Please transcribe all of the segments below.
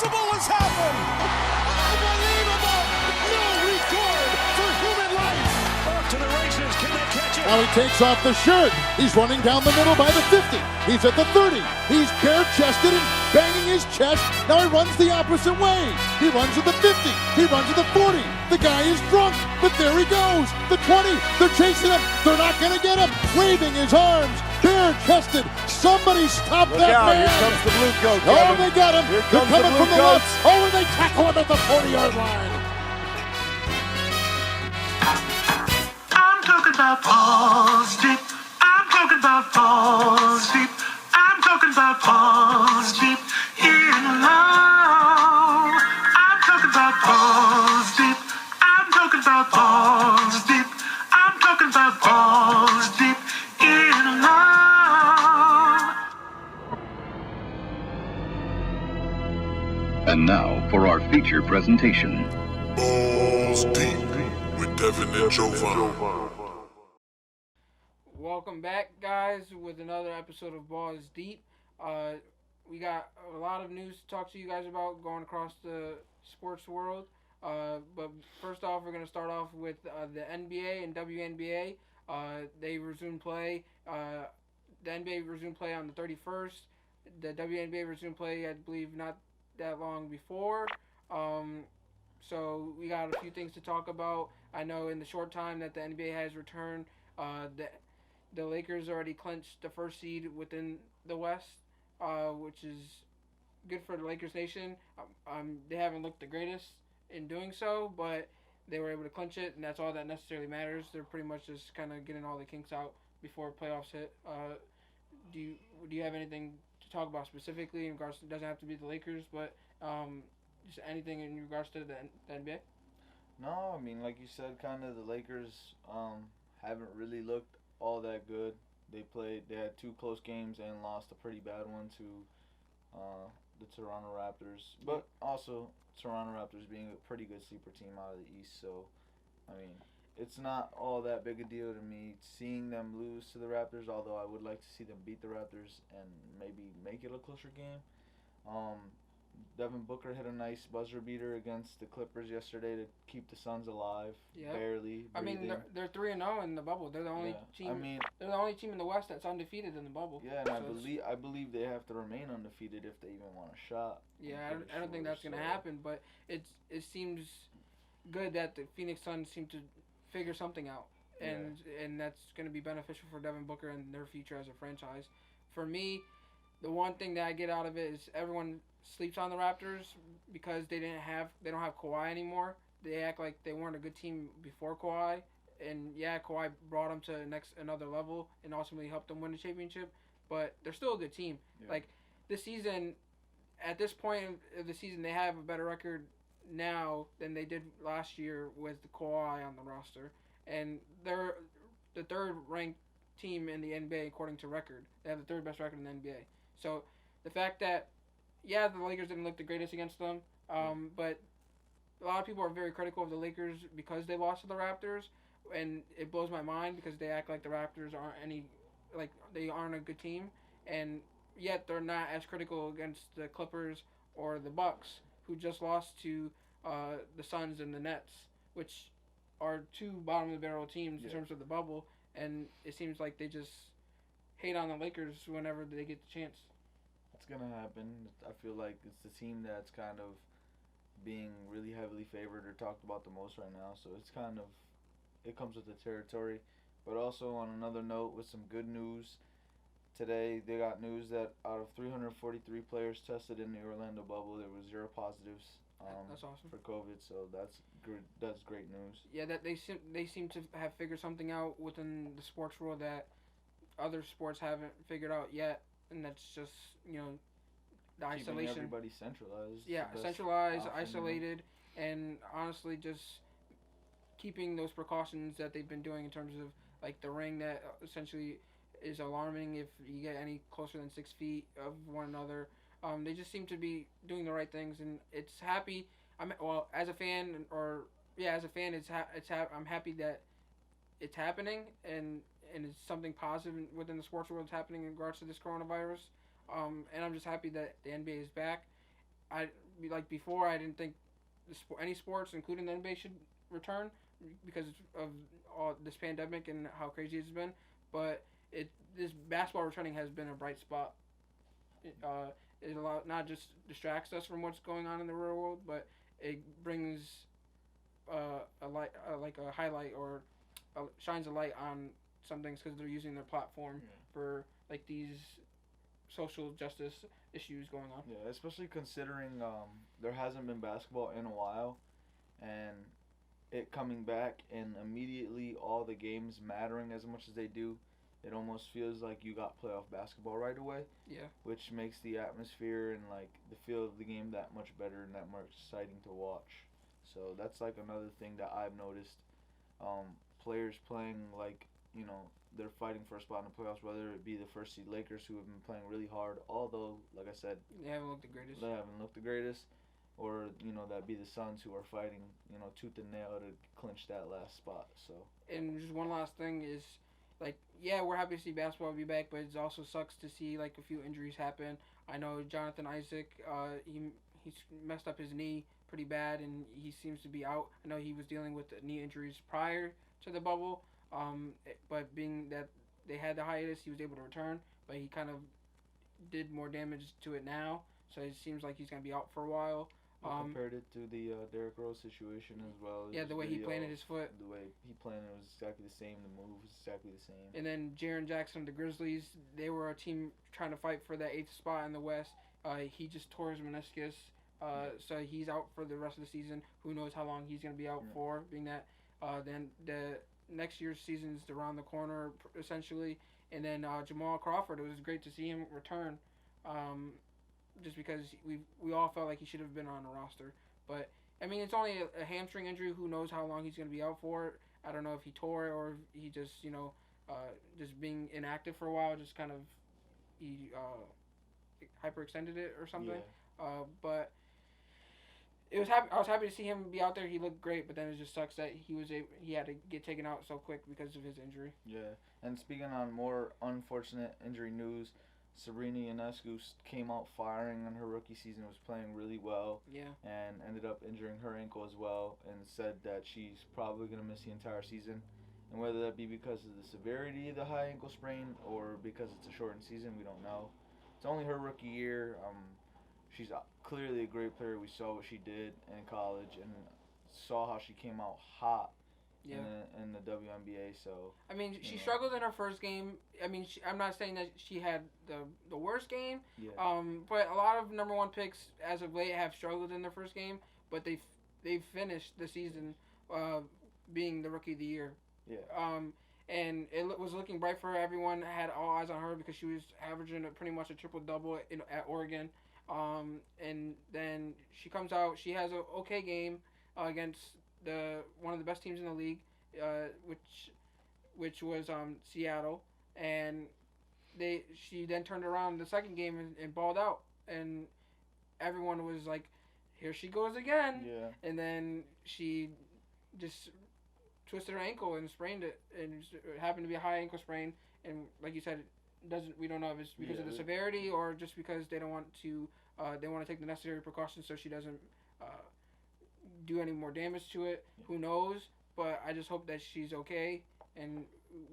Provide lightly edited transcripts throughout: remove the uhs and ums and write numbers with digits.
impossible has happened! Unbelievable! No record for human life! Off to the races, can they catch it? Now he takes off the shirt. He's running down the middle by the 50. He's at the 30. He's bare-chested and banging his chest. Now he runs the opposite way. He runs at the 50. He runs at the 40. The guy is drunk, but there he goes. The 20. They're chasing him. They're not going to get him. Waving his arms. Bare-chested. Somebody stop Look that out, man. here comes the blue coat, Oh, Kevin. they got him. Here They're comes coming the from blue the coats. left. Oh, and they tackle him at the 40-yard line. I'm talking about balls deep. I'm talking about balls deep. I'm talking about balls deep in love. I'm talking about balls deep. I'm talking about balls deep. I'm talking about balls deep in love. And now for our feature presentation. Balls Deep with Devin Jovan. Welcome back, guys, with another episode of Balls Deep. We got a lot of news to talk to you guys about going across the sports world. But first off, we're going to start off with the NBA and WNBA. They resumed play. The NBA resumed play on the 31st. The WNBA resumed play, I believe, not that long before. So we got a few things to talk about. I know in the short time that the NBA has returned, the Lakers already clinched the first seed within the West, which is good for the Lakers Nation. They haven't looked the greatest in doing so, but they were able to clinch it, and that's all that necessarily matters. They're pretty much just kind of getting all the kinks out before playoffs hit. Do you have anything to talk about specifically in regards to, it doesn't have to be the Lakers, but just anything in regards to the NBA? No, I mean, like you said, kind of the Lakers haven't really looked all that good. They had two close games and lost a pretty bad one to the Toronto Raptors. But also, Toronto Raptors being a pretty good sleeper team out of the East. So, I mean, it's not all that big a deal to me seeing them lose to the Raptors, although I would like to see them beat the Raptors and maybe make it a closer game. Devin Booker hit a nice buzzer beater against the Clippers yesterday to keep the Suns alive, barely. I mean, they're 3-0 in the bubble. They're the only team. I mean, they're the only team in the West that's undefeated in the bubble. Yeah, and I believe they have to remain undefeated if they even want a shot. Yeah, I don't think that's gonna happen, but it seems good that the Phoenix Suns seem to figure something out, and that's gonna be beneficial for Devin Booker and their future as a franchise. For me, the one thing that I get out of it is everyone sleeps on the Raptors because they don't have Kawhi anymore. They act like they weren't a good team before Kawhi, and Kawhi brought them to another level and ultimately helped them win the championship. But they're still a good team. Yeah. Like this season, at this point of the season, they have a better record now than they did last year with the Kawhi on the roster, and they're the third ranked team in the NBA according to record. They have the third best record in the NBA. So the fact that the Lakers didn't look the greatest against them, but a lot of people are very critical of the Lakers because they lost to the Raptors, and it blows my mind because they act like the Raptors aren't a good team, and yet they're not as critical against the Clippers or the Bucks, who just lost to the Suns and the Nets, which are two bottom-of-the-barrel teams in terms of the bubble, and it seems like they just hate on the Lakers whenever they get the chance. It's going to happen. I feel like it's the team that's kind of being really heavily favored or talked about the most right now, so it's kind of, it comes with the territory. But also on another note, with some good news, today they got news that out of 343 players tested in the Orlando bubble, there was 0 positives that's awesome. for COVID, so that's great news. Yeah, that they seem to have figured something out within the sports world that other sports haven't figured out yet, and that's just, the isolation. Keeping everybody centralized. Yeah, centralized, isolated, and honestly just keeping those precautions that they've been doing in terms of like the ring that essentially is alarming if you get any closer than 6 feet of one another. They just seem to be doing the right things, and it's happy. As a fan, I'm happy that it's happening, and it's something positive within the sports world that's happening in regards to this coronavirus. And I'm just happy that the NBA is back. before I didn't think any sports, including the NBA, should return because of all this pandemic and how crazy it's been. But this basketball returning has been a bright spot. It not just distracts us from what's going on in the real world, but it brings a highlight or shines a light on some things because they're using their platform for like these social justice issues going on. Yeah, especially considering there hasn't been basketball in a while, and it coming back and immediately all the games mattering as much as they do, it almost feels like you got playoff basketball right away. Yeah. Which makes the atmosphere and like the feel of the game that much better and that more exciting to watch. So that's like another thing that I've noticed. Players playing like, you know, they're fighting for a spot in the playoffs, whether it be the first seed Lakers who have been playing really hard, although, like I said, they haven't looked the greatest. Or, you know, that be the Suns who are fighting, you know, tooth and nail to clinch that last spot. So. And just one last thing is, like, yeah, we're happy to see basketball be back, but it also sucks to see like a few injuries happen. I know Jonathan Isaac, he's messed up his knee pretty bad, and he seems to be out. I know he was dealing with knee injuries prior to the bubble, but being that they had the hiatus, he was able to return, but he kind of did more damage to it now, so it seems like he's going to be out for a while. Compared it to the Derrick Rose situation as well. Yeah, the way he planted his foot. The way he planted it was exactly the same. The move was exactly the same. And then Jaren Jackson, the Grizzlies, they were a team trying to fight for that 8th spot in the West. He just tore his meniscus, so he's out for the rest of the season. Who knows how long he's going to be out for, being that then the next year's season's around the corner, essentially. And then Jamal Crawford, it was great to see him return. Just because we all felt like he should have been on the roster. But, I mean, it's only a hamstring injury. Who knows how long he's going to be out for. I don't know if he tore it or if he just, you know, just being inactive for a while, just kind of he hyperextended it or something. Yeah. But I was happy to see him be out there. He looked great, but then it just sucks that he had to get taken out so quick because of his injury. Yeah, and speaking on more unfortunate injury news, Sabrina Ionescu came out firing on her rookie season, was playing really well, and ended up injuring her ankle as well, and said that she's probably going to miss the entire season. And whether that be because of the severity of the high ankle sprain or because it's a shortened season, we don't know. It's only her rookie year. She's clearly a great player. We saw what she did in college and saw how she came out hot in the WNBA. So I mean, she struggled in her first game. I mean, I'm not saying that she had the worst game. Yeah. But a lot of number one picks as of late have struggled in their first game, but they finished the season being the rookie of the year. Yeah. And it was looking bright for her. Everyone had all eyes on her because she was averaging pretty much a triple-double at Oregon. And then she comes out. She has an okay game against one of the best teams in the league, which was Seattle. And she then turned around the second game and balled out. And everyone was like, here she goes again. Yeah. And then she just twisted her ankle and sprained it, and it happened to be a high ankle sprain. And like you said, we don't know if it's because of the severity or just because they don't want to take the necessary precautions so she doesn't do any more damage to it. Yeah. Who knows? But I just hope that she's okay, and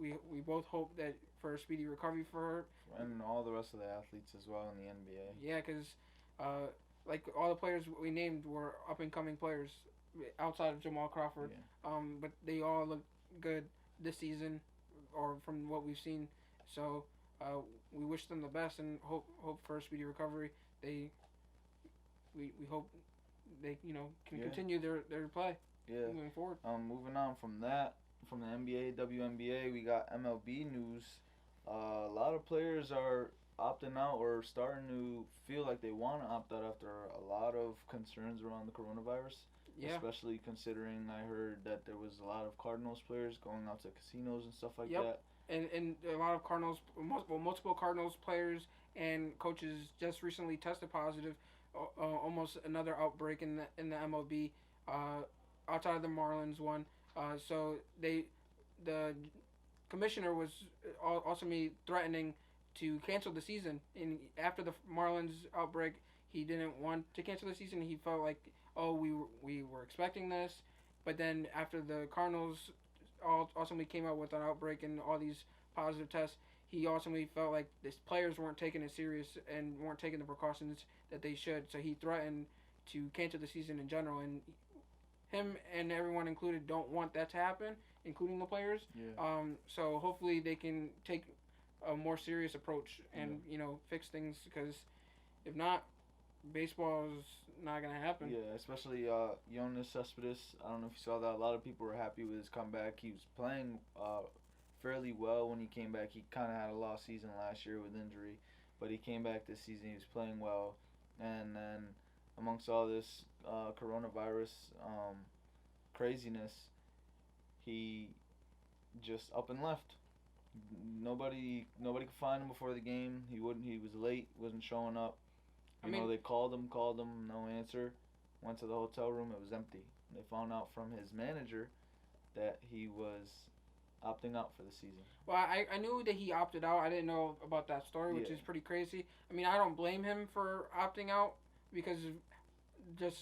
we both hope that for a speedy recovery for her and all the rest of the athletes as well in the NBA. Yeah, because like all the players we named were up and coming players outside of Jamal Crawford. Yeah. But they all look good this season, or from what we've seen. So we wish them the best and hope for a speedy recovery. We hope they can continue their play moving forward. Moving on from that, from the NBA, WNBA, we got MLB news. A lot of players are opting out or starting to feel like they want to opt out after a lot of concerns around the coronavirus. Yeah. Especially considering I heard that there was a lot of Cardinals players going out to casinos and stuff like that. And a lot of multiple Cardinals players and coaches just recently tested positive. Almost another outbreak in the MLB, outside of the Marlins one. So the commissioner was also threatening to cancel the season. And after the Marlins outbreak, he didn't want to cancel the season. He felt like, oh, we were expecting this, but then after the Cardinals ultimately came out with an outbreak and all these positive tests, he ultimately felt like the players weren't taking it serious and weren't taking the precautions that they should. So he threatened to cancel the season in general, and him and everyone included don't want that to happen, including the players. Yeah. So hopefully they can take a more serious approach and fix things, because if not, baseball is not gonna happen. Yeah, especially Jonas Cespedes. I don't know if you saw that. A lot of people were happy with his comeback. He was playing fairly well when he came back. He kind of had a lost season last year with injury, but he came back this season. He was playing well, and then amongst all this coronavirus craziness, he just up and left. Nobody could find him before the game. He was late, wasn't showing up. They called him, no answer. Went to the hotel room, it was empty. They found out from his manager that he was opting out for the season. Well, I knew that he opted out. I didn't know about that story, which is pretty crazy. I mean, I don't blame him for opting out, because just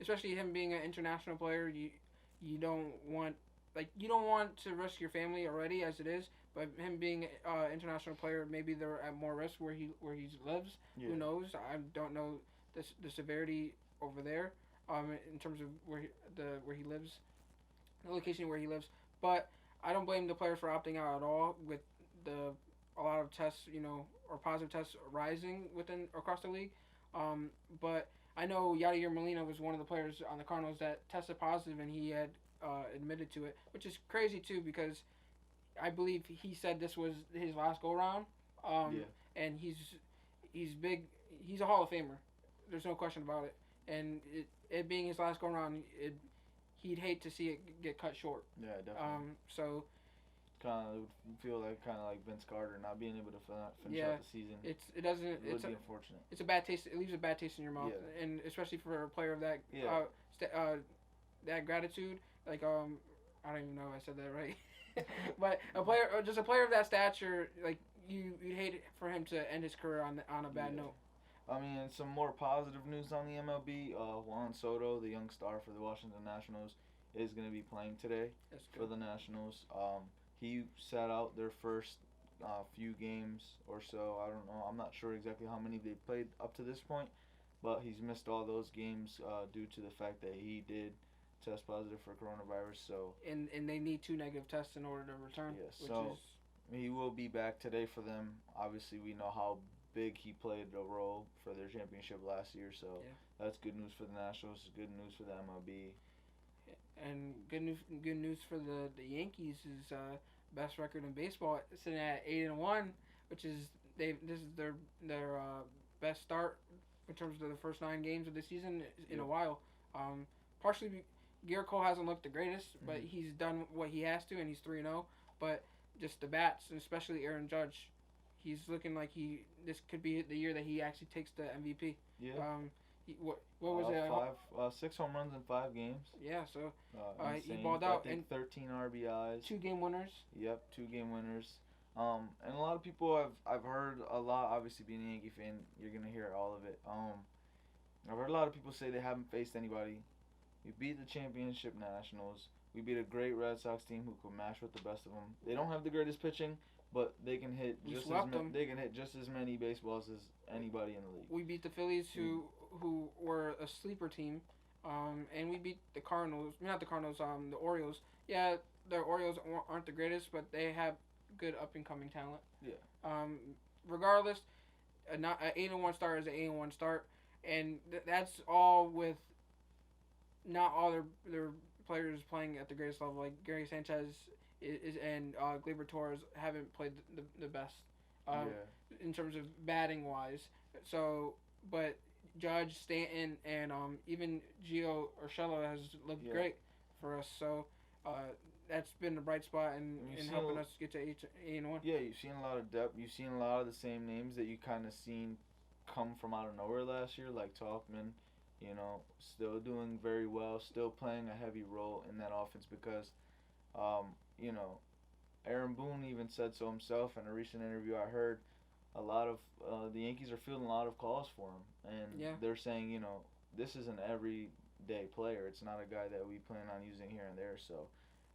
especially him being an international player, you don't want to risk your family already as it is. But him being an international player, maybe they're at more risk where he lives. Yeah. Who knows? I don't know the severity over there, in terms of where he lives, the location where he lives. But I don't blame the players for opting out at all, with a lot of tests, or positive tests rising across the league. But I know Yadier Molina was one of the players on the Cardinals that tested positive, and he had admitted to it, which is crazy too, because I believe he said this was his last go round. And he's big. He's a Hall of Famer. There's no question about it. And it being his last go round, he'd hate to see it get cut short. Yeah, definitely. So kind of feel like Vince Carter not being able to finish out the season. It's unfortunate. It's a bad taste. It leaves a bad taste in your mouth, and especially for a player of that that gratitude. Like I don't even know if I said that right. But a player of that stature, like you'd hate for him to end his career on a bad note. I mean, some more positive news on the MLB. Juan Soto, the young star for the Washington Nationals, is going to be playing today for the Nationals. He sat out their first few games or so. I don't know. I'm not sure exactly how many they played up to this point, but he's missed all those games due to the fact that he did test positive for coronavirus. So and they need 2 negative tests in order to return. Yes, he will be back today for them. Obviously, we know how big he played a role for their championship last year, so that's good news for the Nationals. Good news for the MLB. And good news for the Yankees is best record in baseball, sitting at 8-1, which is this is their best start in terms of the first 9 games of the season in a while. Partially, Garrett Cole hasn't looked the greatest, but he's done what he has to, and he's 3-0. But just the bats, and especially Aaron Judge, he's looking like this could be the year that he actually takes the MVP. Yeah. What was it? 6 home runs in 5 games. Yeah, so he balled out. I think 13 RBIs. 2 game winners. Yep, 2 game winners. And a lot of people I've heard a lot. Obviously, being a Yankee fan, you're gonna hear all of it. I've heard a lot of people say they haven't faced anybody. We beat the championship Nationals. We beat a great Red Sox team who could match with the best of them. They don't have the greatest pitching, but they can hit they can hit just as many baseballs as anybody in the league. We beat the Phillies, who were a sleeper team, and we beat the Cardinals. Not the Cardinals. The Orioles. Yeah, the Orioles aren't the greatest, but they have good up and coming talent. Yeah. Regardless, an 8-1 start is an 8-1 start, and that's all with not all their players playing at the greatest level. Like Gary Sanchez and Gleyber Torres haven't played the best in terms of batting wise. So, but Judge, Stanton, and even Gio Urshela has looked great for us. So that's been a bright spot in helping us get to 8-1. Yeah, you've seen a lot of depth. You've seen a lot of the same names that you kind of seen come from out of nowhere last year, like Tauchman. Still doing very well, still playing a heavy role in that offense because, Aaron Boone even said so himself in a recent interview I heard. a lot of the Yankees are fielding a lot of calls for him, and they're saying, this is an everyday player. It's not a guy that we plan on using here and there. So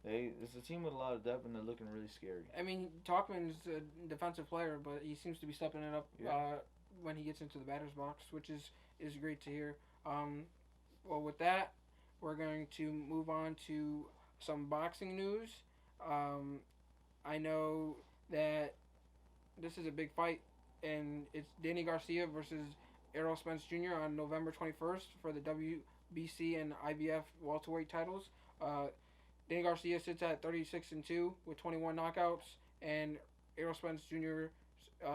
it's a team with a lot of depth, and they're looking really scary. I mean, Tauchman's a defensive player, but he seems to be stepping it up when he gets into the batter's box, which is great to hear. Well, with that, we're going to move on to some boxing news. I know that this is a big fight, and it's Danny Garcia versus Errol Spence Jr. on November 21st for the WBC and IBF welterweight titles. Danny Garcia sits at 36-2 with 21 knockouts, and Errol Spence Jr.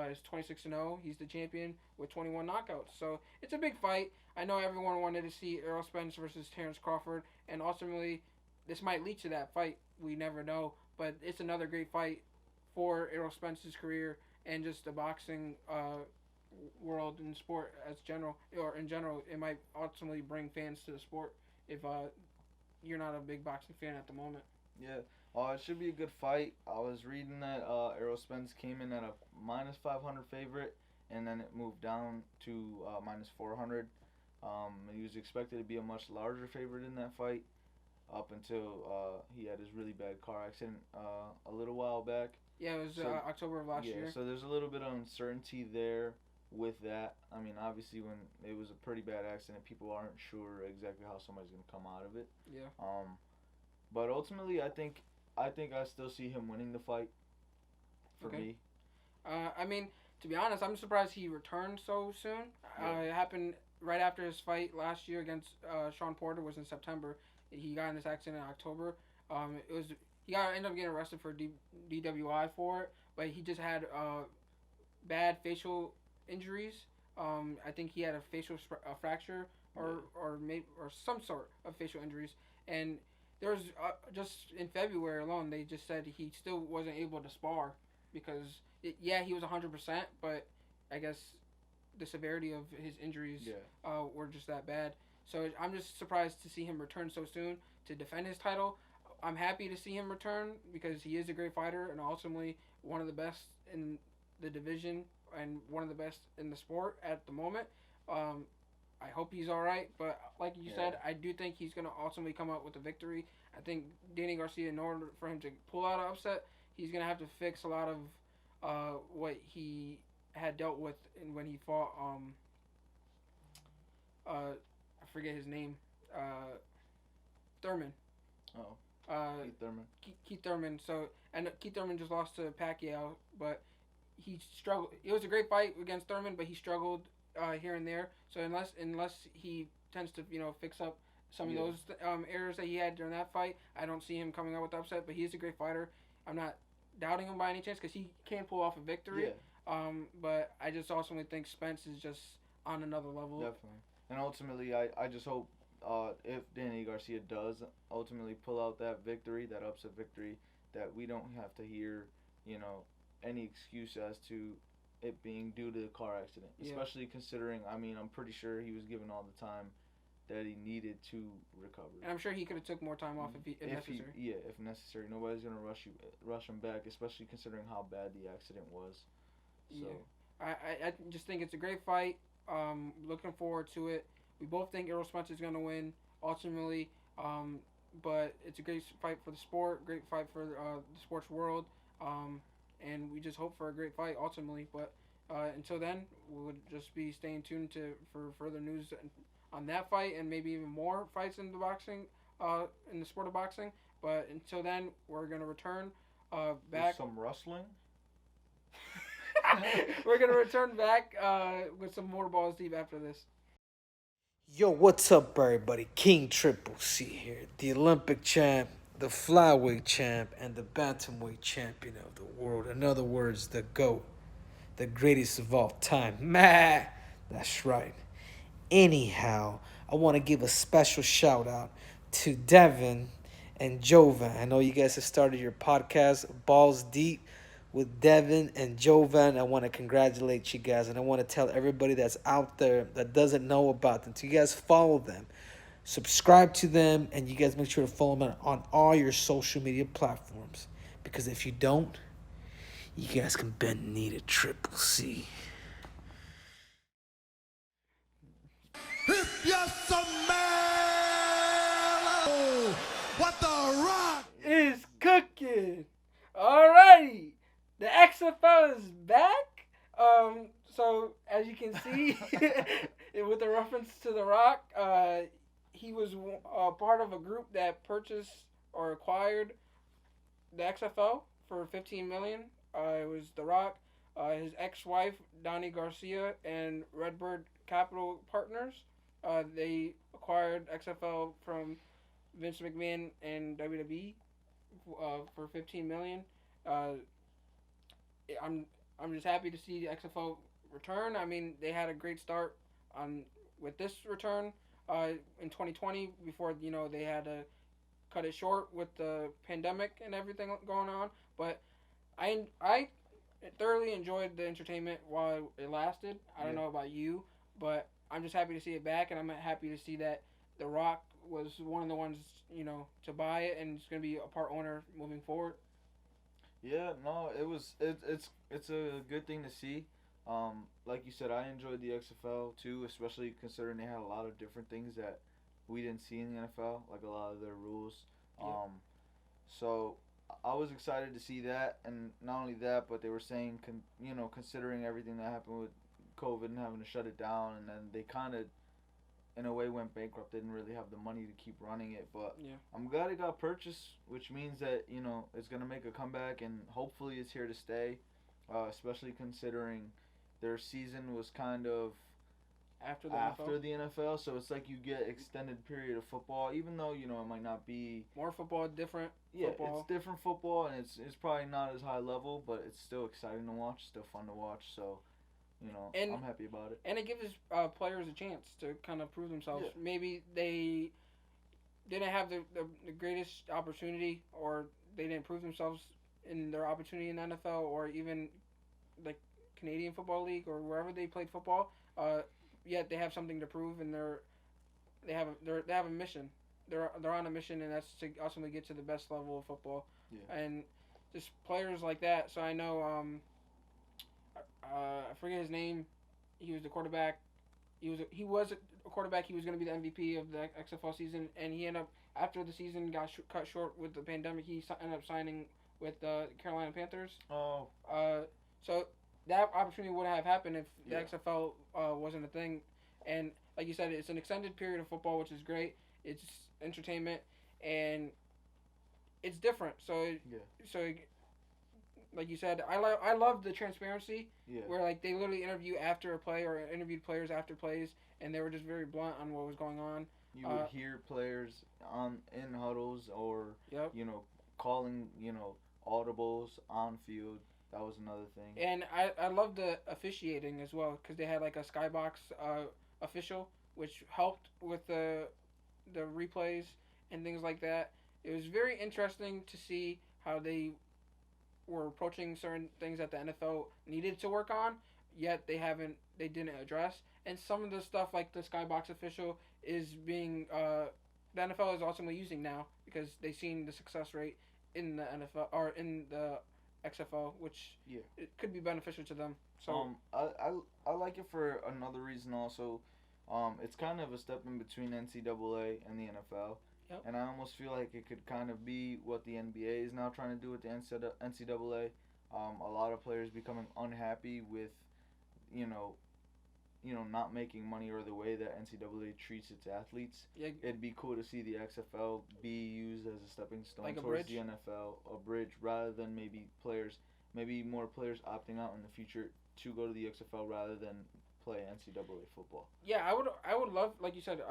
Is 26-0. He's the champion with 21 knockouts. So it's a big fight. I know everyone wanted to see Errol Spence versus Terrence Crawford, and ultimately, this might lead to that fight. We never know, but it's another great fight for Errol Spence's career and just the boxing world and sport in general. It might ultimately bring fans to the sport if you're not a big boxing fan at the moment. Yeah. It should be a good fight. I was reading that Errol Spence came in at a minus 500 favorite, and then it moved down to minus 400. He was expected to be a much larger favorite in that fight up until he had his really bad car accident a little while back. Yeah, it was October of last year. Yeah, so there's a little bit of uncertainty there with that. I mean, obviously, when it was a pretty bad accident, people aren't sure exactly how somebody's going to come out of it. Yeah. But ultimately, I think I still see him winning the fight. For me. I mean, to be honest, I'm surprised he returned so soon. Yeah. It happened right after his fight last year against Sean Porter was in September. He got in this accident in October. He ended up getting arrested for DWI for it, but he just had bad facial injuries. I think he had a facial fracture or some sort of facial injuries, and there was just in February alone, they just said he still wasn't able to spar because he was 100%, but I guess the severity of his injuries were just that bad. So I'm just surprised to see him return so soon to defend his title. I'm happy to see him return because he is a great fighter and ultimately one of the best in the division and one of the best in the sport at the moment. I hope he's all right, but like you said, I do think he's going to ultimately come out with a victory. I think Danny Garcia, in order for him to pull out an upset, he's going to have to fix a lot of what he had dealt with when he fought, I forget his name, Thurman. Keith Thurman. Keith Thurman. So, and Keith Thurman just lost to Pacquiao, but he struggled. It was a great fight against Thurman, but he struggled here and there. So unless he tends to fix up some of those errors that he had during that fight, I don't see him coming out with the upset. But he is a great fighter. I'm not doubting him by any chance because he can pull off a victory. Yeah. But I just ultimately think Spence is just on another level. Definitely. And ultimately, I just hope if Danny Garcia does ultimately pull out that victory, that upset victory, that we don't have to hear, any excuse as to it being due to the car accident. Yeah. Especially considering, I'm pretty sure he was given all the time that he needed to recover. And I'm sure he could have took more time off if necessary. If necessary. Nobody's gonna rush him back, especially considering how bad the accident was. So I just think it's a great fight. Looking forward to it. We both think Errol Spence is gonna win ultimately. But it's a great fight for the sport, great fight for the sports world. And we just hope for a great fight ultimately. But until then, we'll just be staying tuned for further news on that fight and maybe even more fights in the boxing, in the sport of boxing. But until then, we're gonna return back. There's some rustling. We're gonna return back with some more Balls Deep after this. Yo, what's up, everybody? King Triple C here, the Olympic champ, the flyweight champ, and the bantamweight champion of the world. In other words, the GOAT, the greatest of all time. Man, that's right. Anyhow, I want to give a special shout out to Devin and Jovan. I know you guys have started your podcast, Balls Deep, with Devin and Jovan. I want to congratulate you guys, and I want to tell everybody that's out there that doesn't know about them to you guys follow them, subscribe to them, and you guys make sure to follow them on all your social media platforms, because if you don't, you guys can bend knee to Triple C. to The Rock. He was part of a group that purchased or acquired the XFL for $15 million. It was The Rock, his ex-wife Donnie Garcia, and Redbird Capital Partners. They acquired XFL from Vince McMahon and WWE for $15 million. I'm just happy to see the XFL return. I mean, they had a great start with this return in 2020 before they had to cut it short with the pandemic and everything going on. But I thoroughly enjoyed the entertainment while it lasted. I don't know about you, but I'm just happy to see it back, and I'm happy to see that The Rock was one of the ones to buy it, and it's going to be a part owner moving forward. Yeah, no, it's a good thing to see. Like you said, I enjoyed the XFL too, especially considering they had a lot of different things that we didn't see in the NFL, like a lot of their rules. So I was excited to see that, and not only that, but they were saying, considering everything that happened with COVID and having to shut it down, and then they kind of, in a way, went bankrupt. They didn't really have the money to keep running it, but I'm glad it got purchased, which means that it's gonna make a comeback, and hopefully it's here to stay. Especially considering their season was kind of after the NFL, so it's like you get extended period of football, even though it might not be more football, different. Yeah, football. It's different football, and it's probably not as high level, but it's still exciting to watch, still fun to watch. So, and I'm happy about it. And it gives players a chance to kind of prove themselves. Yeah. Maybe they didn't have the greatest opportunity, or they didn't prove themselves in their opportunity in the NFL, or even the Canadian Football League, or wherever they played football. Yet they have something to prove, and they have a mission. They're on a mission, and that's to ultimately get to the best level of football. Yeah. And just players like that. So I know I forget his name. He was the quarterback. He was a quarterback. He was going to be the MVP of the XFL season, and he ended up, after the season got cut short with the pandemic, he ended up signing with the Carolina Panthers. Oh. So that opportunity wouldn't have happened if the XFL wasn't a thing. And like you said, it's an extended period of football, which is great. It's entertainment, and it's different. So like you said, I love the transparency where like they literally interview after a play, or interviewed players after plays, and they were just very blunt on what was going on. You would hear players in huddles, or calling audibles on field. That was another thing. And I love the officiating as well, because they had like a skybox official, which helped with the replays and things like that. It was very interesting to see how they were approaching certain things that the NFL needed to work on, yet they didn't address. And some of the stuff like the skybox official is being the NFL is ultimately using now, because they've seen the success rate in the NFL or in the XFL, which it could be beneficial to them. So I like it for another reason also. It's kind of a step in between NCAA and the NFL. Yep. And I almost feel like it could kind of be what the NBA is now trying to do with the NCAA. A lot of players becoming unhappy with, not making money, or the way that NCAA treats its athletes. Yeah. It'd be cool to see the XFL be used as a stepping stone like towards the NFL, a bridge, rather than maybe more players opting out in the future to go to the XFL rather than play NCAA football. Yeah, I would love, like you said,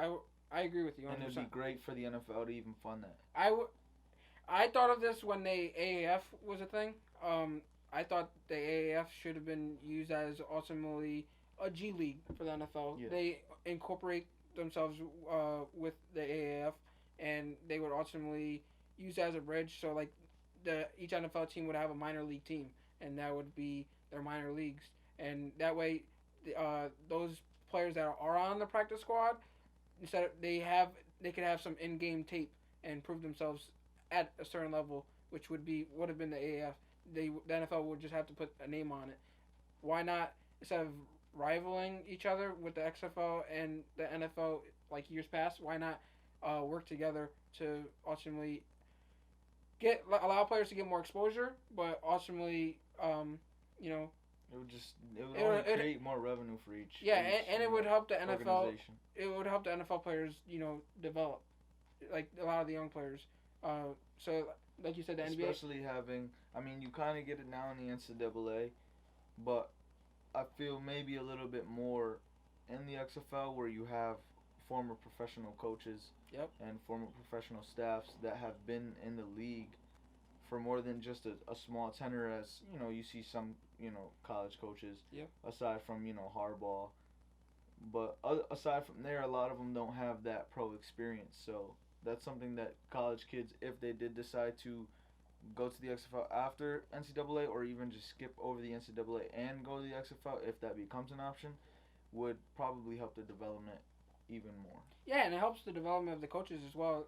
I agree with you 100%. And it'd be great for the NFL to even fund that. I thought of this when the AAF was a thing. I thought the AAF should have been used as ultimately a G League for the NFL. Yeah. They incorporate themselves with the AAF, and they would ultimately use it as a bridge. So like each NFL team would have a minor league team, and that would be their minor leagues. And that way, those players that are on the practice squad, instead of, they could have some in-game tape and prove themselves at a certain level, which would have been the AAF. The NFL would just have to put a name on it. Why not, instead of rivaling each other with the XFL and the NFL like years past, why not work together to ultimately allow players to get more exposure, but ultimately It would only create more revenue for each. Yeah, each, and it would help the NFL. organization. It would help the NFL players, develop, like a lot of the young players. So like you said, the NBA. Especially having, I mean, you kind of get it now in the NCAA, but I feel maybe a little bit more in the XFL where you have former professional coaches Yep. and former professional staffs that have been in the league for more than just a small tenure, as you see some college coaches. Yep. Aside from Harbaugh, but aside from there, a lot of them don't have that pro experience. So that's something that college kids, if they did decide to go to the XFL after NCAA, or even just skip over the NCAA and go to the XFL, if that becomes an option, would probably help the development even more. Yeah, and it helps the development of the coaches as well.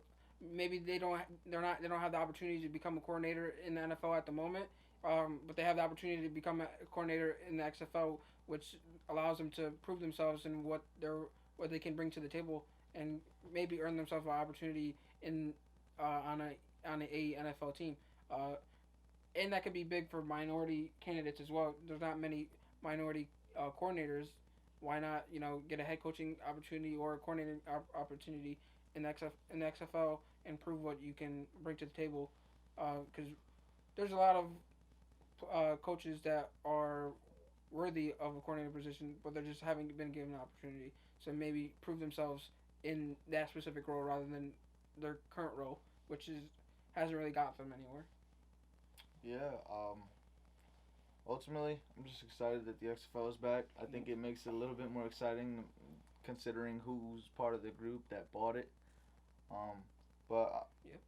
Maybe they don't have the opportunity to become a coordinator in the NFL at the moment, but they have the opportunity to become a coordinator in the XFL, which allows them to prove themselves and what they can bring to the table, and maybe earn themselves an opportunity in on a NFL team. And that could be big for minority candidates as well. There's not many minority coordinators. Why not, get a head coaching opportunity or a coordinating opportunity in the XFL and prove what you can bring to the table? Because there's a lot of coaches that are worthy of a coordinator position, but they just haven't been given an opportunity. So maybe prove themselves in that specific role rather than their current role, which hasn't really got them anywhere. Yeah. Ultimately, I'm just excited that the XFL is back. I think it makes it a little bit more exciting, considering who's part of the group that bought it. But Yep.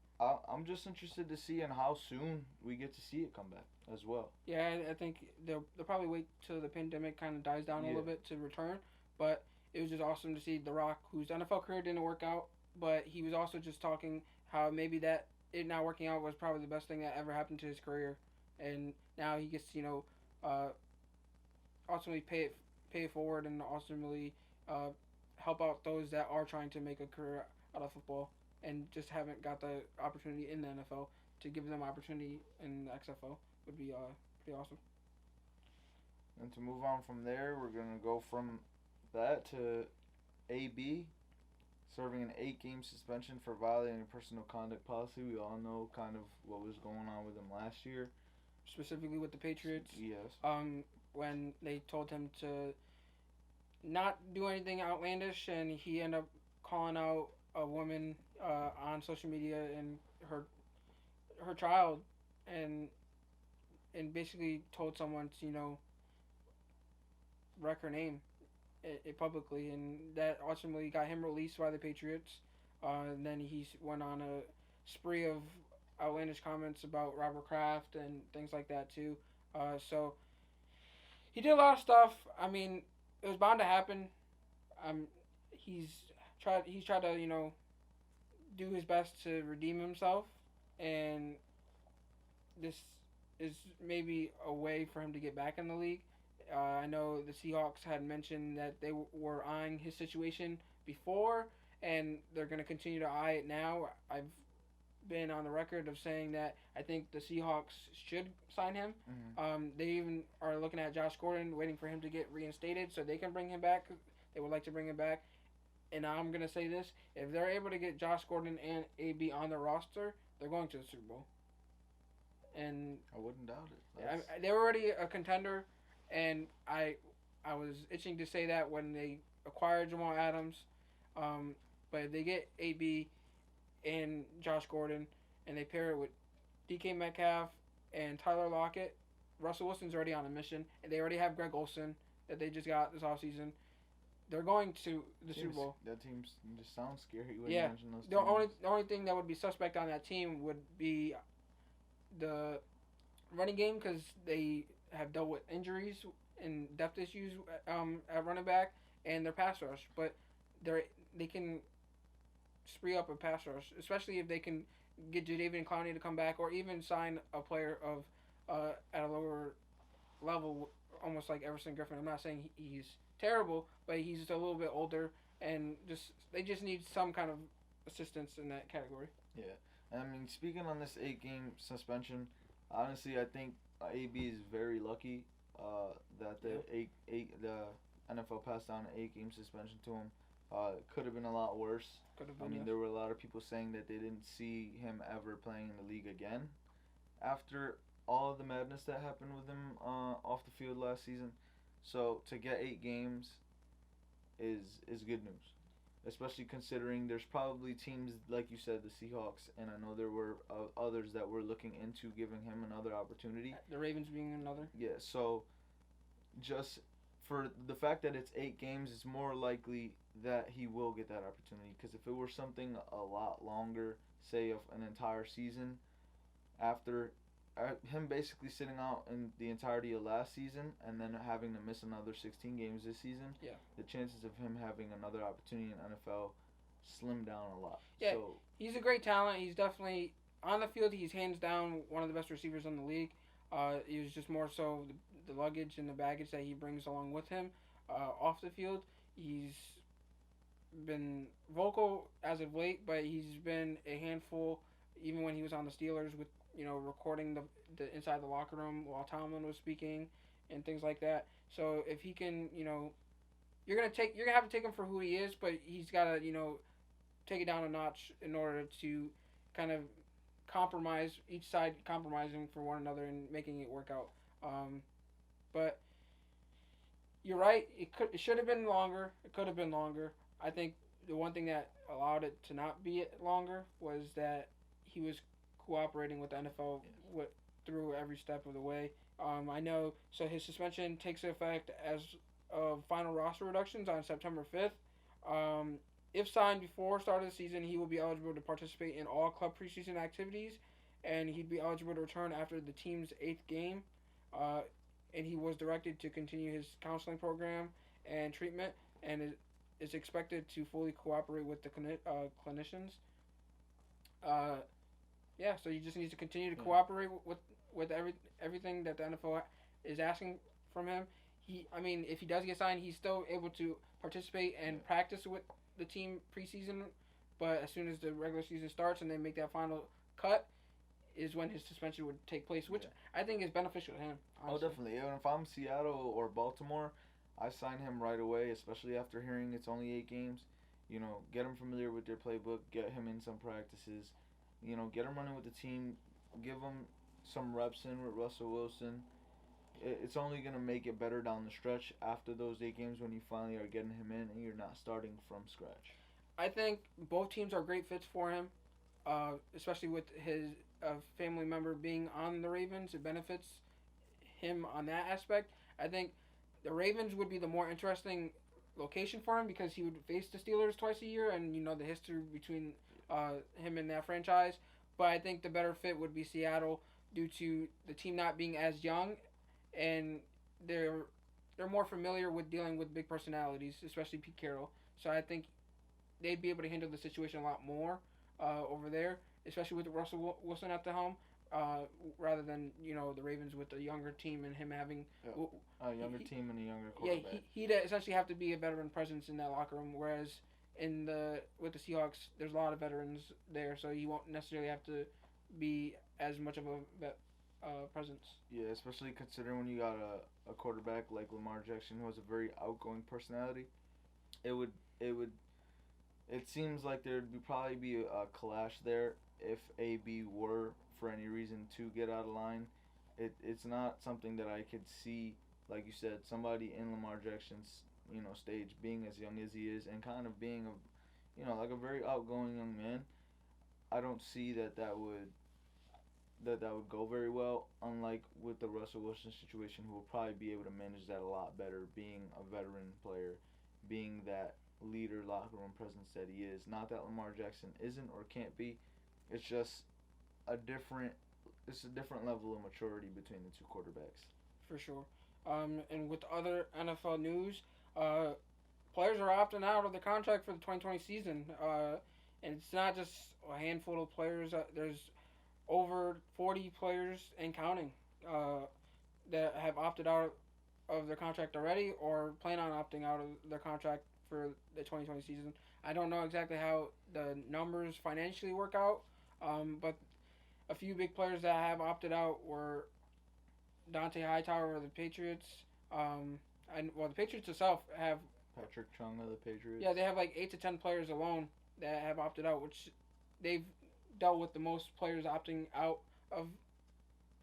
I'm just interested to see and how soon we get to see it come back as well. Yeah, I think they'll probably wait till the pandemic kind of dies down a little bit to return. But it was just awesome to see The Rock, whose NFL career didn't work out, but he was also just talking how maybe that it not working out was probably the best thing that ever happened to his career, and now he gets to ultimately pay it forward and ultimately help out those that are trying to make a career out of football and just haven't got the opportunity in the NFL. To give them opportunity in the XFL would be pretty awesome. And to move on from there, we're gonna go from that to AB serving an 8-game suspension for violating personal conduct policy. We all know kind of what was going on with him last year. Specifically with the Patriots. Yes. When they told him to not do anything outlandish, and he ended up calling out a woman on social media and her child, and basically told someone to wreck her name publicly, and that ultimately got him released by the Patriots. And then he went on a spree of outlandish comments about Robert Kraft and things like that too. So he did a lot of stuff. I mean, it was bound to happen. He's tried to do his best to redeem himself, and this is maybe a way for him to get back in the league. I know the Seahawks had mentioned that they were eyeing his situation before, and they're going to continue to eye it now. I've been on the record of saying that I think the Seahawks should sign him. Mm-hmm. They even are looking at Josh Gordon, waiting for him to get reinstated so they can bring him back. They would like to bring him back. And I'm going to say this. If they're able to get Josh Gordon and AB on their roster, they're going to the Super Bowl. And I wouldn't doubt it. they were already a contender, and I was itching to say that when they acquired Jamal Adams. But if they get AB and Josh Gordon, and they pair it with DK Metcalf and Tyler Lockett, Russell Wilson's already on a mission, and they already have Greg Olsen that they just got this offseason. They're going to the Super Bowl. That team just sounds scary when Yeah. you mention those The only thing that would be suspect on that team would be the running game, because they have dealt with injuries and depth issues at running back, and their pass rush. But they can spree up a pass rush, especially if they can get Jadeveon Clowney to come back, or even sign a player of at a lower level, almost like Everson Griffin. I'm not saying he's terrible, but he's just a little bit older, and they just need some kind of assistance in that category. Yeah. I mean, speaking on this 8-game suspension, honestly, I think AB is very lucky. that the NFL passed down an 8-game suspension to him. It could have been a lot worse. I mean, there were a lot of people saying that they didn't see him ever playing in the league again after all of the madness that happened with him off the field last season. So to get 8 games is good news, especially considering there's probably teams like you said, the Seahawks, and I know there were others that were looking into giving him another opportunity. The Ravens being another. Yeah. So just for the fact that it's 8 games, it's more likely that he will get that opportunity. Because if it were something a lot longer, say of an entire season, after him basically sitting out in the entirety of last season and then having to miss another 16 games this season, the chances of him having another opportunity in NFL slim down a lot. Yeah, so, he's a great talent. He's definitely, on the field, he's hands down one of the best receivers in the league. He was just more so the luggage and the baggage that he brings along with him. Off the field, he's been vocal as of late, but he's been a handful even when he was on the Steelers with, recording the inside the locker room while Tomlin was speaking and things like that. So if he can, you're gonna have to take him for who he is, but he's gotta, take it down a notch in order to kind of compromise, each side compromising for one another and making it work out. But you're right. It should have been longer. It could have been longer. I think the one thing that allowed it to not be longer was that he was cooperating with the NFL through every step of the way. I know. So his suspension takes effect as of final roster reductions on September 5th. If signed before start of the season, he will be eligible to participate in all club preseason activities, and he'd be eligible to return after the team's 8th game. And he was directed to continue his counseling program and treatment, and is expected to fully cooperate with the clinicians. So he just needs to continue to cooperate with everything that the NFL is asking from him. If he does get signed, he's still able to participate and practice with the team preseason, but as soon as the regular season starts and they make that final cut is when his suspension would take place, which I think is beneficial to him, honestly. Oh, definitely. Even if I'm Seattle or Baltimore, I sign him right away, especially after hearing it's only 8 games. Get him familiar with their playbook, get him in some practices, get him running with the team, give him some reps in with Russell Wilson. It's only going to make it better down the stretch after those 8 games when you finally are getting him in and you're not starting from scratch. I think both teams are great fits for him, especially with his family member being on the Ravens. It benefits him on that aspect. I think the Ravens would be the more interesting location for him because he would face the Steelers twice a year and, the history between him and that franchise. But I think the better fit would be Seattle due to the team not being as young, and they're more familiar with dealing with big personalities, especially Pete Carroll. So I think they'd be able to handle the situation a lot more over there, especially with Russell Wilson at the helm, rather than the Ravens with a younger team and him having a younger team and a younger quarterback. Yeah, he'd essentially have to be a veteran presence in that locker room, whereas with the Seahawks, there's a lot of veterans there, so he won't necessarily have to be as much of a presence. Yeah, especially considering when you got a quarterback like Lamar Jackson who has a very outgoing personality. It seems like there'd probably be a clash there if AB were for any reason to get out of line. It's not something that I could see, like you said, somebody in Lamar Jackson's stage being as young as he is and kind of being a very outgoing young man. I don't see that would go very well, unlike with the Russell Wilson situation, who will probably be able to manage that a lot better, being a veteran player, being that leader locker room presence that he is. Not that Lamar Jackson isn't or can't be. It's just a different level of maturity between the two quarterbacks. For sure. And with other NFL news, players are opting out of the contract for the 2020 season. And it's not just a handful of players. There's over 40 players and counting that have opted out of their contract already or plan on opting out of their contract for the 2020 season. I don't know exactly how the numbers financially work out, but a few big players that have opted out were Dante Hightower of the Patriots. The Patriots itself have Patrick Chung of the Patriots. they have like 8 to 10 players alone that have opted out, which they've dealt with the most players opting out of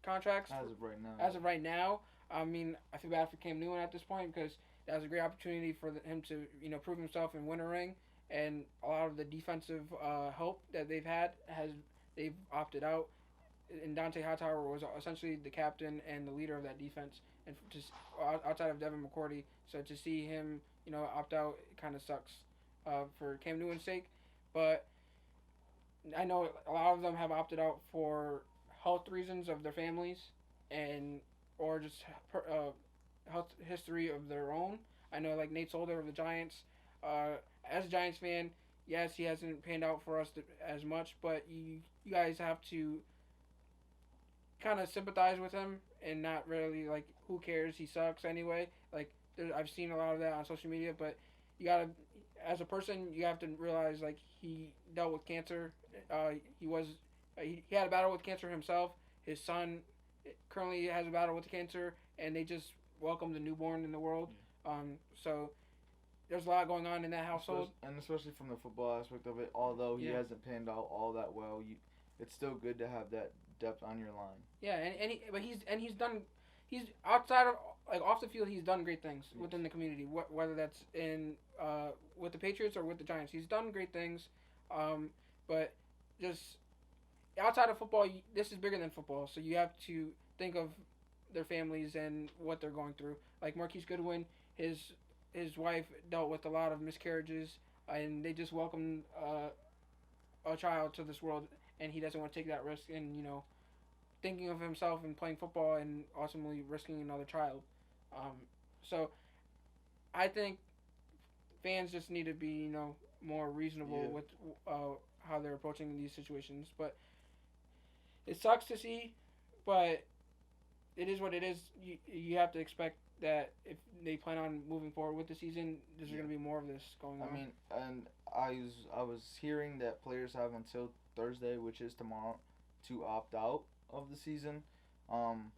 contracts As of right now. As of right now, I mean, I feel bad for Cam Newton at this point because that was a great opportunity for him to prove himself and win a ring, and a lot of the defensive help that they've opted out. And Dante Hightower was essentially the captain and the leader of that defense, and just outside of Devin McCourty. So to see him, opt out, it kind of sucks for Cam Newton's sake. But I know a lot of them have opted out for health reasons of their families, or just health history of their own. I know like Nate Solder of the Giants. As a Giants fan, yes, he hasn't panned out for us as much, but you guys have to kind of sympathize with him and not really like, who cares, he sucks anyway. Like I've seen a lot of that on social media, but you gotta, as a person, you have to realize like he dealt with cancer. He had a battle with cancer himself. His son currently has a battle with cancer, and they just welcomed a newborn in the world. So there's a lot going on in that household, and especially from the football aspect of it. Although he hasn't panned out all that well, it's still good to have that depth on your line. Yeah, he's outside of like off the field, he's done great things within the community. Whether that's in with the Patriots or with the Giants, he's done great things. But just outside of football, this is bigger than football. So you have to think of their families and what they're going through. Like Marquise Goodwin, his wife dealt with a lot of miscarriages, and they just welcomed a child to this world, and he doesn't want to take that risk, and thinking of himself and playing football and ultimately risking another child. So I think fans just need to be more reasonable with how they're approaching these situations. But it sucks to see, but it is what it is. You have to expect that if they plan on moving forward with the season, there's going to be more of this going on. I mean, and I was hearing that players have until Thursday, which is tomorrow, to opt out of the season. And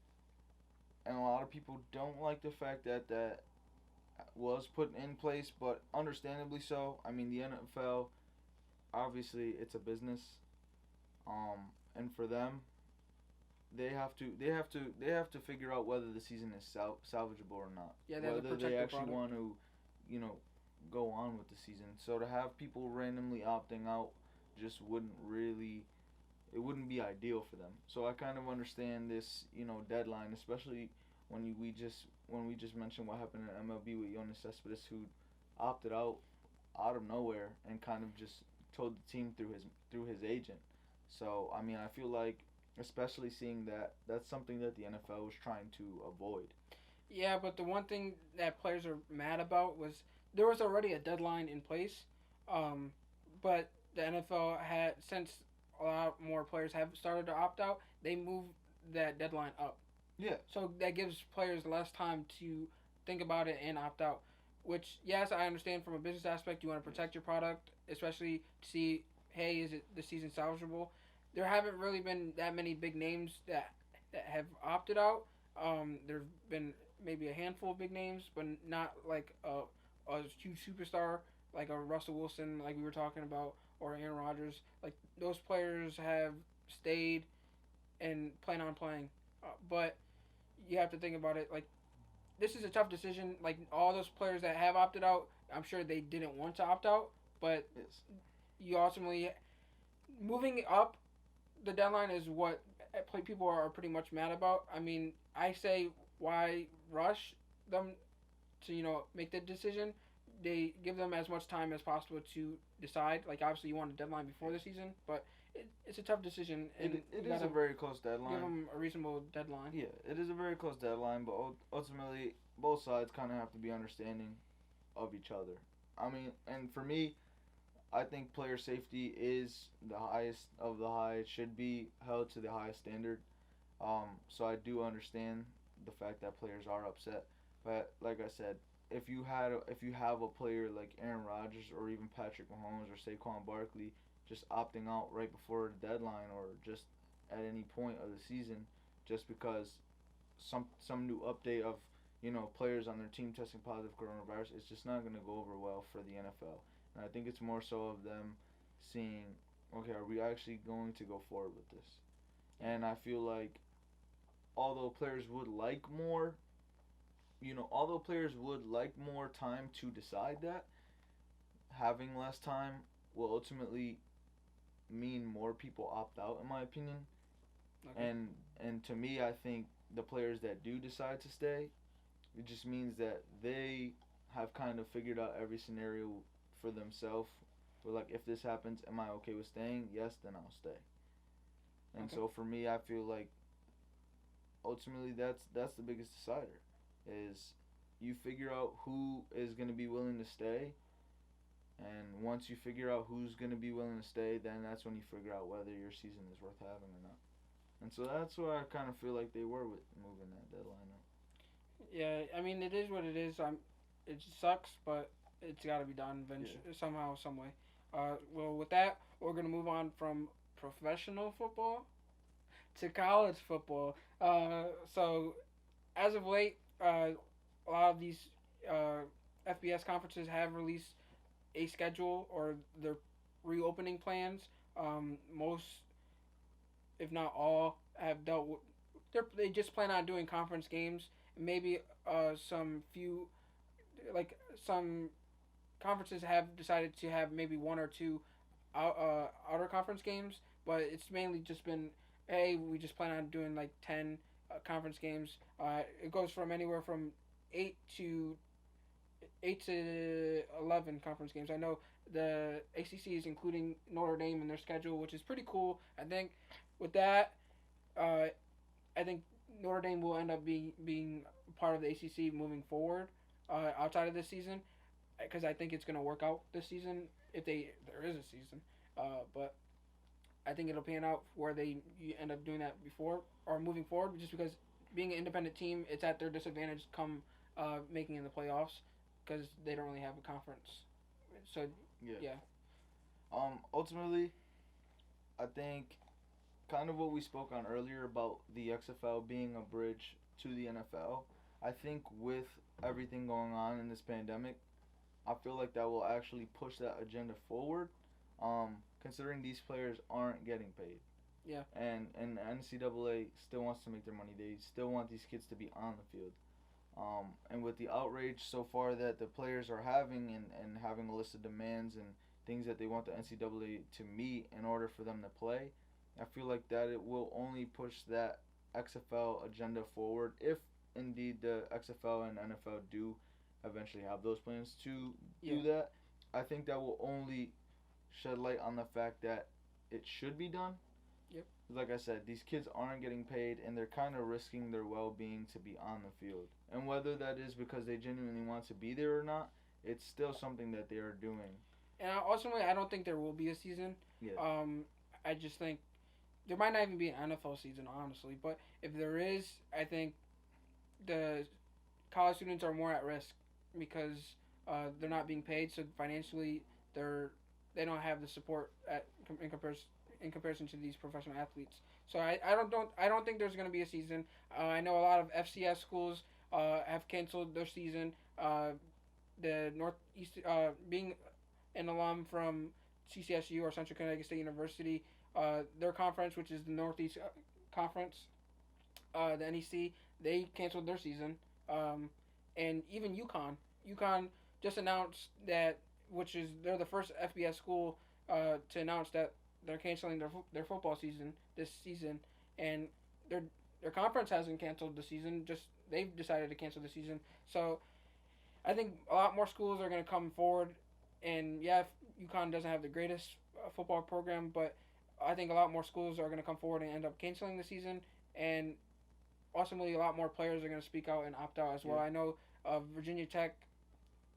a lot of people don't like the fact that that was put in place, but understandably so. I mean, the NFL, obviously, it's a business, and for them, they have to figure out whether the season is salvageable or not. Yeah, they have to whether protect they the actually product. want to, go on with the season. So to have people randomly opting out just wouldn't be ideal for them. So I kind of understand this, deadline, especially when we just mentioned what happened in MLB with Yoenis Cespedes, who opted out of nowhere and kind of just told the team through his agent. So I mean, I feel like, especially seeing that's something that the NFL was trying to avoid. Yeah, but the one thing that players are mad about was there was already a deadline in place, but the NFL had, since a lot more players have started to opt out, they moved that deadline up. Yeah. So that gives players less time to think about it and opt out. Which, yes, I understand from a business aspect, you want to protect your product, especially to see, hey, is it the season salvageable? There haven't really been that many big names that have opted out. There's been maybe a handful of big names, but not like a huge superstar like a Russell Wilson, like we were talking about, or Aaron Rodgers. Like those players have stayed and plan on playing, but you have to think about it. Like this is a tough decision. Like all those players that have opted out, I'm sure they didn't want to opt out, but you ultimately moving up the deadline is what people are pretty much mad about. I mean, I say why rush them to make the decision. They give them as much time as possible to decide. Like obviously you want a deadline before the season, but it's a tough decision. And it is a very close deadline. Give them a reasonable deadline. Yeah, it is a very close deadline, but ultimately both sides kind of have to be understanding of each other. I mean, and for me, I think player safety is the highest of the high. It should be held to the highest standard. So I do understand the fact that players are upset. But like I said, if you have a player like Aaron Rodgers or even Patrick Mahomes or Saquon Barkley just opting out right before the deadline or just at any point of the season, just because some new update of players on their team testing positive coronavirus, it's just not going to go over well for the NFL. And I think it's more so of them seeing, okay, are we actually going to go forward with this? And I feel like although players would like more, time to decide that, having less time will ultimately mean more people opt out, in my opinion. Okay. And to me, I think the players that do decide to stay, it just means that they have kind of figured out every scenario for themselves. Where, like, if this happens, am I okay with staying? Yes, then I'll stay. And Okay. so for me, I feel like ultimately that's the biggest decider, is you figure out who is going to be willing to stay, and once you figure out who's going to be willing to stay, then that's when you figure out whether your season is worth having or not. And so that's where I kind of feel like they were with moving that deadline up. Yeah, I mean, it is what it is. It sucks, but it's got to be done eventually, somehow, some way. Well, with that, we're gonna move on from professional football to college football. So, as of late, a lot of these FBS conferences have released a schedule or their reopening plans. Most, if not all, have dealt with. They just plan on doing conference games. Maybe some few, like some conferences have decided to have maybe one or two outer conference games, but it's mainly just been, hey, we just plan on doing like 10 conference games. It goes from anywhere from 8 to 11 conference games. I know the ACC is including Notre Dame in their schedule, which is pretty cool. I think with that, I think Notre Dame will end up being part of the ACC moving forward outside of this season, because I think it's going to work out this season if there is a season. But I think it'll pan out where you end up doing that before or moving forward, just because being an independent team, it's at their disadvantage come making in the playoffs, because they don't really have a conference. So yeah. Ultimately, I think kind of what we spoke on earlier about the XFL being a bridge to the NFL. I think with everything going on in this pandemic, I feel like that will actually push that agenda forward, considering these players aren't getting paid. Yeah. And the NCAA still wants to make their money. They still want these kids to be on the field. And with the outrage so far that the players are having and having a list of demands and things that they want the NCAA to meet in order for them to play, I feel like that it will only push that XFL agenda forward if indeed the XFL and NFL do eventually have those plans to do that. I think that will only shed light on the fact that it should be done. Yep. Like I said, these kids aren't getting paid, and they're kind of risking their well-being to be on the field. And whether that is because they genuinely want to be there or not, it's still something that they are doing. And ultimately, I don't think there will be a season. Yeah. I just think there might not even be an NFL season, honestly. But if there is, I think the college students are more at risk because they're not being paid. So financially, they don't have the support in comparison to these professional athletes. So I don't think there's going to be a season. I know a lot of FCS schools have canceled their season. The Northeast, being an alum from CCSU or Central Connecticut State University, their conference, which is the Northeast Conference, the NEC, they canceled their season. And even UConn just announced that, they're the first FBS school to announce that they're canceling their football season this season, and their conference hasn't canceled the season. Just they've decided to cancel the season. So I think a lot more schools are going to come forward, and yeah, UConn doesn't have the greatest football program, but I think a lot more schools are going to come forward and end up canceling the season, and ultimately a lot more players are going to speak out and opt out as well. I know Virginia Tech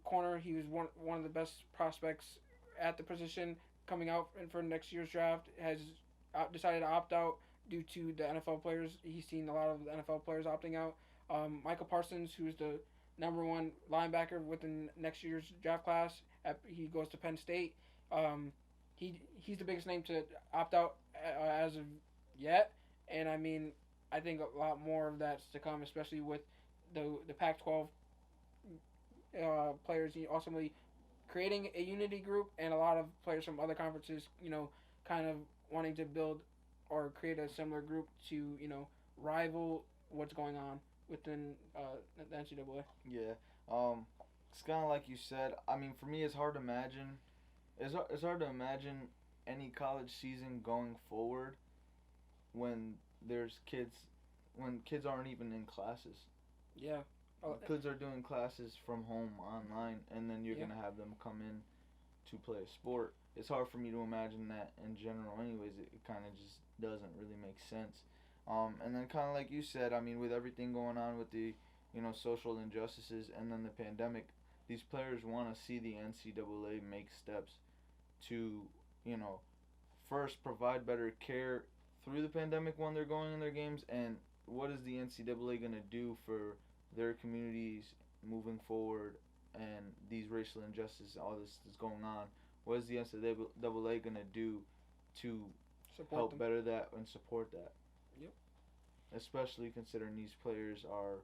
corner, he was one of the best prospects at the position coming out for next year's draft, has decided to opt out due to the NFL players. He's seen a lot of the NFL players opting out. Michael Parsons, who's the number one linebacker within next year's draft class, he goes to Penn State. He's the biggest name to opt out as of yet, and I mean, I think a lot more of that's to come, especially with the Pac-12 players ultimately creating a unity group, and a lot of players from other conferences, kind of wanting to build or create a similar group to, rival what's going on within the NCAA. Yeah. It's kind of like you said. I mean, for me, it's hard to imagine. It's hard to imagine any college season going forward when kids aren't even in classes. Yeah. Kids are doing classes from home online, and then you're gonna have them come in to play a sport. It's hard for me to imagine that in general. Anyways, it kind of just doesn't really make sense. And then kind of like you said, I mean, with everything going on with the social injustices and then the pandemic, these players want to see the NCAA make steps to first provide better care through the pandemic when they're going in their games, and what is the NCAA gonna do for their communities moving forward, and these racial injustices, all this is going on. What is the NCAA gonna do to help better that and support that? Yep. Especially considering these players are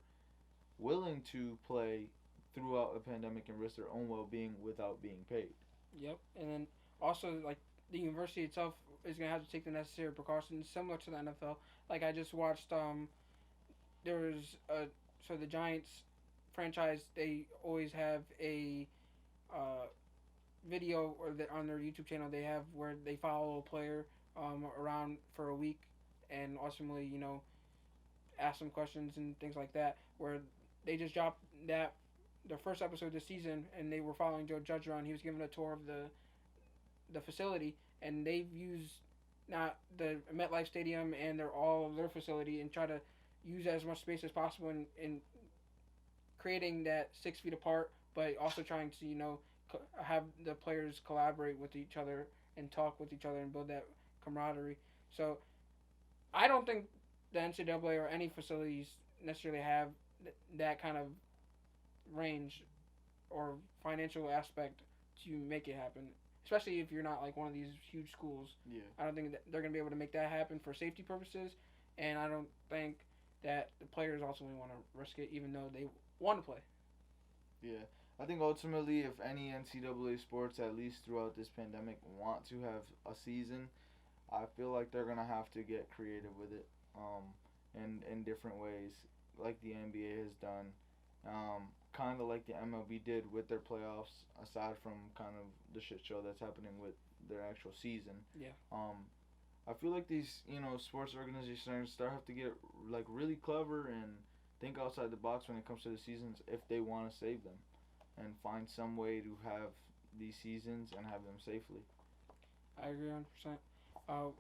willing to play throughout a pandemic and risk their own well-being without being paid. Yep. And then also, like, the university itself is gonna have to take the necessary precautions, similar to the NFL. Like, I just watched there was the Giants franchise, they always have a video on their YouTube channel they have where they follow a player around for a week, and ultimately ask them questions and things like that, where they just dropped the first episode this season, and they were following Joe Judge around. He was giving a tour of the facility, and they've used not the MetLife Stadium and all of their facility, and try to use as much space as possible in creating that 6 feet apart, but also trying to have the players collaborate with each other and talk with each other and build that camaraderie. So I don't think the NCAA or any facilities necessarily have that kind of range or financial aspect to make it happen, especially if you're not like one of these huge schools. Yeah. I don't think that they're going to be able to make that happen for safety purposes, and I don't think that the players ultimately want to risk it, even though they want to play. Yeah. I think ultimately, if any NCAA sports, at least throughout this pandemic, want to have a season, I feel like they're going to have to get creative with it in different ways, like the NBA has done, kind of like the MLB did with their playoffs, aside from kind of the shit show that's happening with their actual season. Yeah. I feel like these, sports organizations have to get like really clever and think outside the box when it comes to the seasons if they want to save them, and find some way to have these seasons and have them safely. I agree 100%.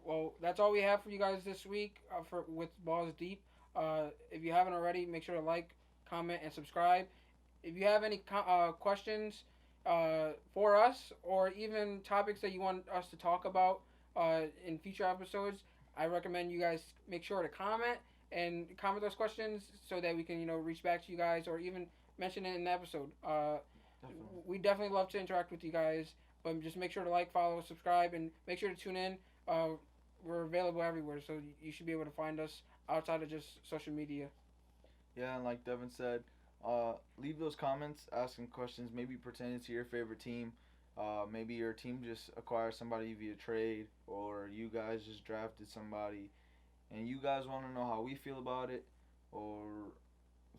Well, that's all we have for you guys this week with Balls Deep. If you haven't already, make sure to like, comment, and subscribe. If you have any questions for us, or even topics that you want us to talk about in future episodes, I recommend you guys make sure to comment those questions so that we can reach back to you guys, or even mention it in the episode. We definitely love to interact with you guys, but just make sure to like, follow, subscribe, and make sure to tune in. We're available everywhere, so you should be able to find us outside of just social media. Yeah, and like Devin said, leave those comments asking questions maybe pertaining to your favorite team. Maybe your team just acquired somebody via trade, or you guys just drafted somebody and you guys want to know how we feel about it, or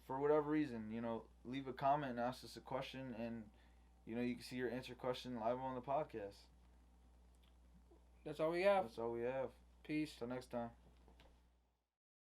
for whatever reason, leave a comment and ask us a question, and you can see your answer question live on the podcast. That's all we have. That's all we have. Peace. Till next time.